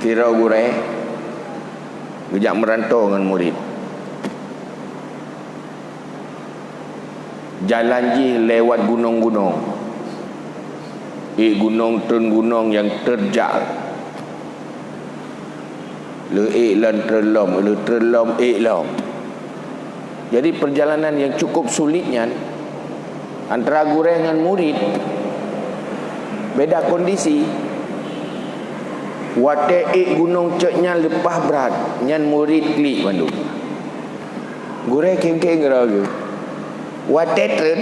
kira gureh gejak merantau dengan murid. Jalan je lewat gunung-gunung. Gunung turun gunung yang terjal. Le lan terlom, le terlom lom. Jadi perjalanan yang cukup sulitnya antara guru dengan murid, beda kondisi. Wate gunung ceknya lepas berat, nyan murid klik bandu. Guru kem-kem geragu. Wate tren,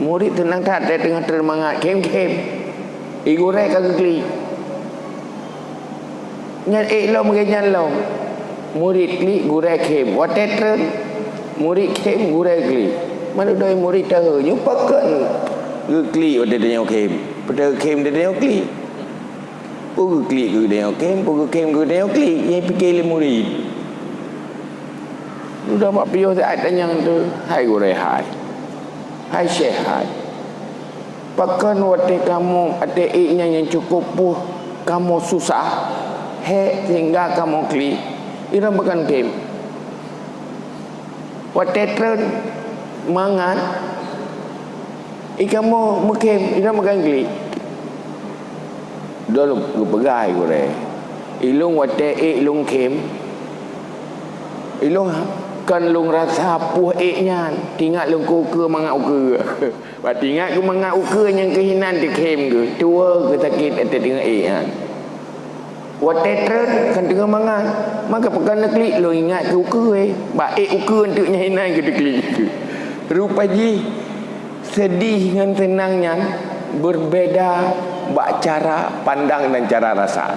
murid tenang tak tengah termangat kem-kem. Guru kagak klik. Nyan lom ke nyan lom. Murid klik guru kem. Wate tren, murid kem guru klik. Mana doi murid tahu nyupakan klik wate dia kem. Pada kem dia klik. Pugu klik ke dia kem, pugu kem ke dia klik. Yang fikir le murid. Sudah mak piyo saat tanya tu, hai guru hai. Hai syekh hai. Pakan wate kamu ada nya yang cukup pun kamu susah. He sehingga kamu klik. Ira bukan kem. Wate tren mangan. Kamu mekem, ira bukan klik. Dah lu pegai gure. Ilung wate ilung kem. Ilung kan lung rasa puh nya. Tingat lung kuke mangat uke. Ba tingat ku mangat uke yang kehinan di kem ke. Tua ke sakit ada tengah kan. Wate tren kan tengah mangat. Maka pekan nak klik lu ingat ke uke ba uke untuk hinan ke klik. Rupaji sedih dengan tenangnya berbeda bak cara pandang dan cara rasa.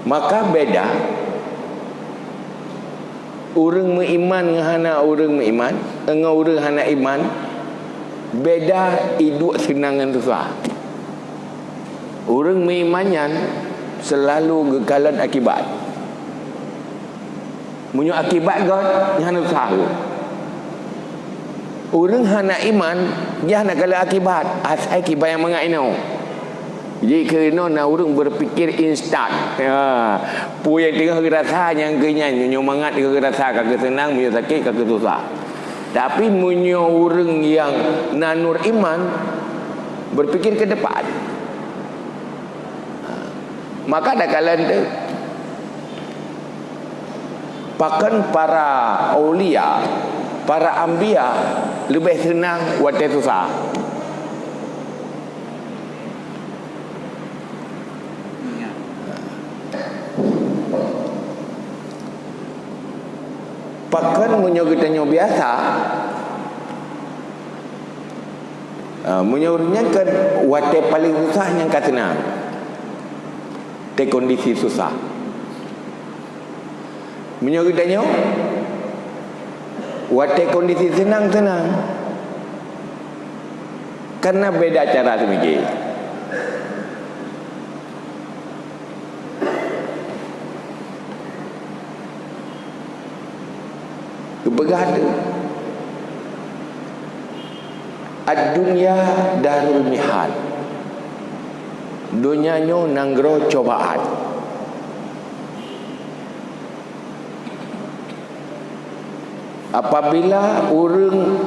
Maka beda urang meiman dengan hana urang meiman, dengan urang hana iman, beda hidup senang dan susah. Urang meimannya selalu gekalan akibat. Munyo akibat god hana susah. Orang hana iman, dia nak kala akibat. Asal akibat yang mengai no. Jadi kerana nak orang berfikir instan. Pu yang tengah rasa yang kenyan, munyo mangat tengah rasa kagak senang, munyo sakit kagak susah. Tapi munyo orang yang nanur iman berfikir ke depan. Maka ada kala tu pakan para aulia, para anbiya lebih senang wate susah. Pakan munyo kita nyo biasa, munyo urnya kan wate paling susah yang kat senang. Te kondisi susah. Munyo kita nyo wate kondisi senang-senang. Karena beda cara semikir. Kebegadaan. Ad-dunya darul mihal. Dunianyo nanggro cobaan. Apabila orang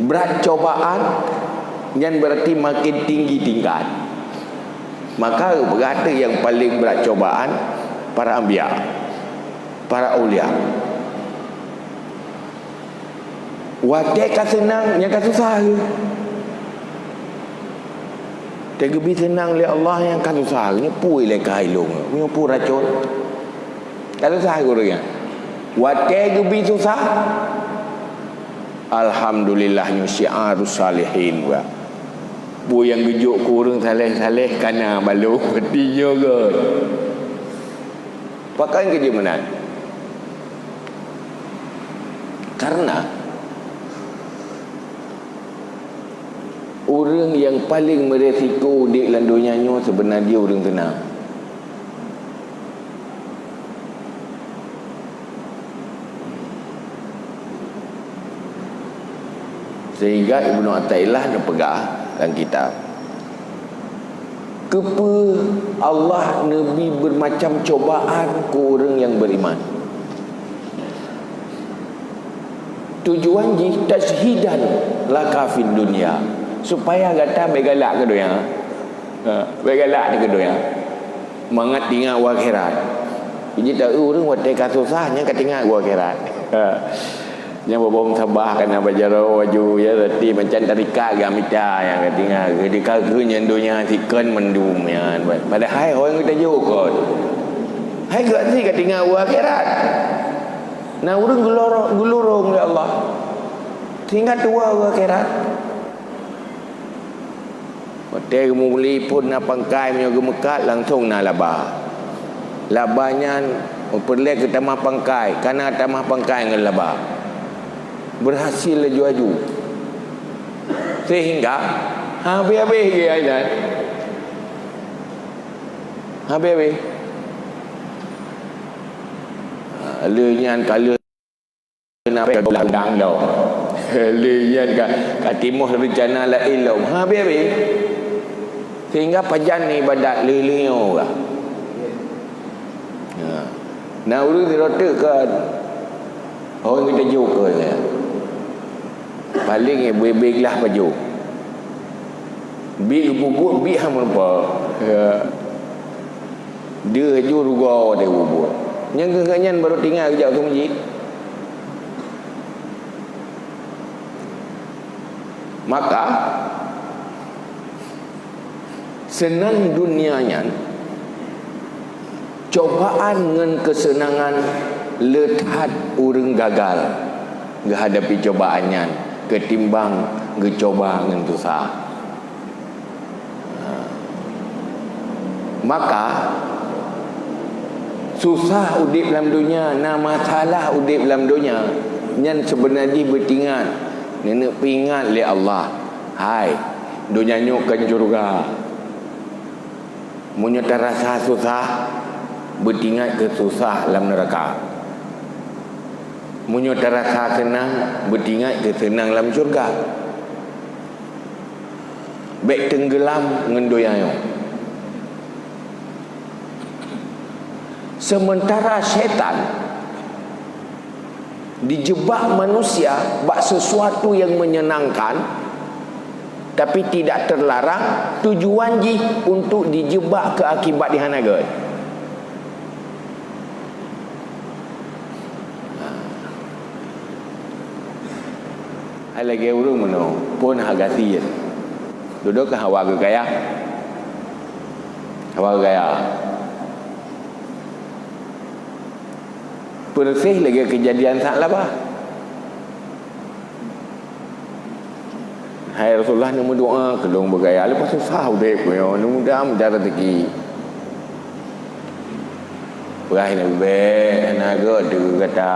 berat cobaan, yang berarti makin tinggi tingkat. Maka berkata yang paling berat cobaan para anbiya, para aulia. Wate ka senang, yang ka susah. Tegebi senang oleh Allah yang ka susah. Ni pui le ka ilung, ni pu racun. Ka susah gurunya. Wate gebi susah. Alhamdulillah syiarus salihin wa. Bu yang gejuk kurang saleh-saleh kana balu petinya ke. Pakai kerja mana? Karena orang yang paling beresiko di dalam dunianya sebenarnya orang tenang. Sehingga Ibnu Athaillah nak pegang dalam kitab Kepa Allah Nabi bermacam cobaan ke orang yang beriman. Tujuan ji tashhidan laka fid dunia, supaya kata begalak ke doya. Begalak ni ke doya. Mangat tinggal akhirat. Jadi tak orang watai kasusahnya ketinggal akhirat. Yang bobom sabah kena bajaro waju ya reti macam tarikat gamita yang ketinggal ketika kenyang dunia sikan mendum ya. Padahal orang kita jauh hai gak sih ketinggal akhirat. Nah orang gulurung ya Allah. Sehingga tua akhirat. Watai muli pun na pangkai punya gemekat langsung na labah. Labahnya perlek ke tamah pangkai, karena tamah pangkai dengan labah. Berhasil laju-laju sehingga habis-habis dia ayat habis-habis lenyan kala nak belang dah lenyan kat timur rencana la ilmu habis-habis sehingga pajan ni ibadat lelio lah. Nah urus dirotek ke orang kita jauh ke paling bebeglah baju bi bubur bi ham apa dia ju ruga dia bubur yang kenyan baru tinggal kejap tu masjid. Maka senang dunianya cobaan dengan kesenangan lethat urang gagal menghadapi cobaannya ketimbang gecoba dengan susah. Maka susah udip dalam dunia, na masalah udip dalam dunia yang sebenarnya bertingan nenek pingat oleh Allah. Hai, dunia nyukan surga. Munyo terasa susah, bertingat ke susah dalam neraka. Munyo terasa senang, bertingat ke senang dalam syurga. Baik tenggelam ngendoyayo. Sementara syaitan dijebak manusia bak sesuatu yang menyenangkan tapi tidak terlarang, tujuan ji untuk dijebak ke akibat di hanaga. Lagi urung meno pun hagati duduk ke hawa ke gaya persih lagi kejadian tak lah bah. Hai Rasulullah nama doa kedong bergaya lepas susah udek punya mudah mencara rezeki berakhir nabi baik naga dia kata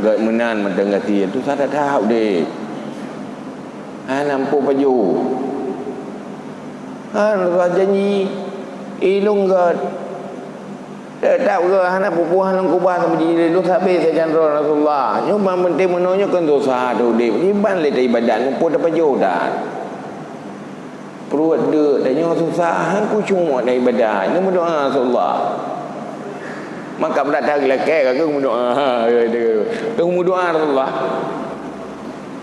gak menan mendengati tu saya tak tahu dek. Nampu baju Rasulullah janji ilung ke tak ke anak pupuhan lang kubah sama jadi lu sabi sa janro Rasulullah nyo ba menti menonyo kan dosa do di iban le ibadat ngumpul dapat jodan perut de dan nyo susah aku cuma dari ibadat nyo doa Rasulullah maka berdatang lelaki ke doa tu doa Rasulullah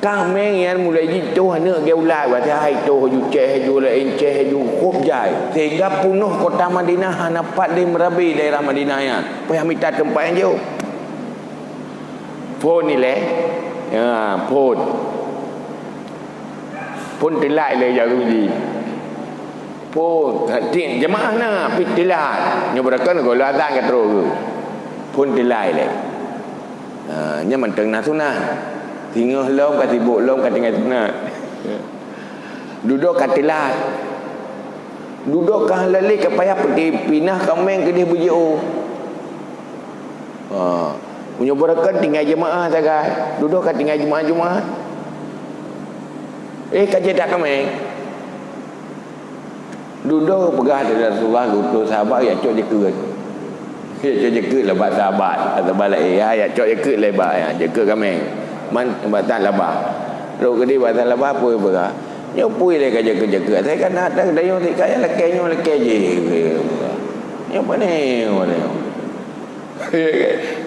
kami yang mulai gitu hanya geulai wajah itu juceh julai inceh ju khub jai sehingga penuh kota Madinah hanya 4 merabi daerah Madinah ya payah minta tempat yang jauh pun ni leh ya pun telai le jauh ji pun tin jemaah na pi telai nyobrakan go lazan ke terus pun telai le nya menteng na sunah tinggal lom kat sibuk lom kat tinggal sunat duduk kat tilat duduk kah lali ke payah pergi pinah kameng ke dia berjauh punya berakan tinggal jemaah sagai duduk kat tinggal jemaah kat jedak kameng duduk pegah dari Rasulullah gutus sahabat ya cok je keut ya cok je keut lebat sahabat atau balak ya cok je keut lebat ya je keut kameng man batan labah rok ke dia batan labah apa berah Nyo pui le kerja-kerja. Saya kan ada dayo ti kaya lekenya je. Nyo pane ngone.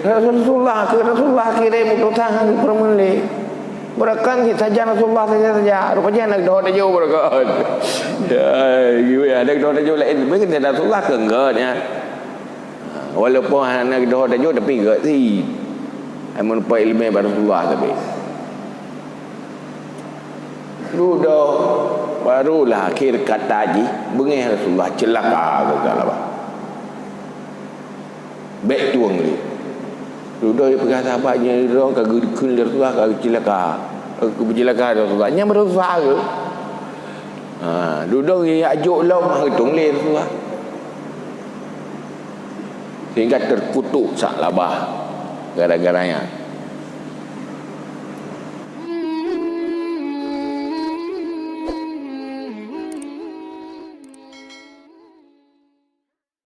Rasulullah kirim utusan permele. Berakan saja Rasulullah saja. Rupanya nak doa dayo berakan. Ya, gitu ya. Nak doa dayo lain. Mungkin Rasulullah ke enggak ya. Walaupun nak doa dayo tapi enggak sih. Amun pa ilmu Rasulullah tapi. Duduk barulah akhir kata haji bengih Rasulullah celaka ke apa baik tuang ni duduk perkata sahabatnya dia kagak kun Rasulullah kagak celaka Rasulullah nya Rasulullah ke duduk dia ajuk long hitung le Rasulullah sehingga terkutuk sak labah gara-garanya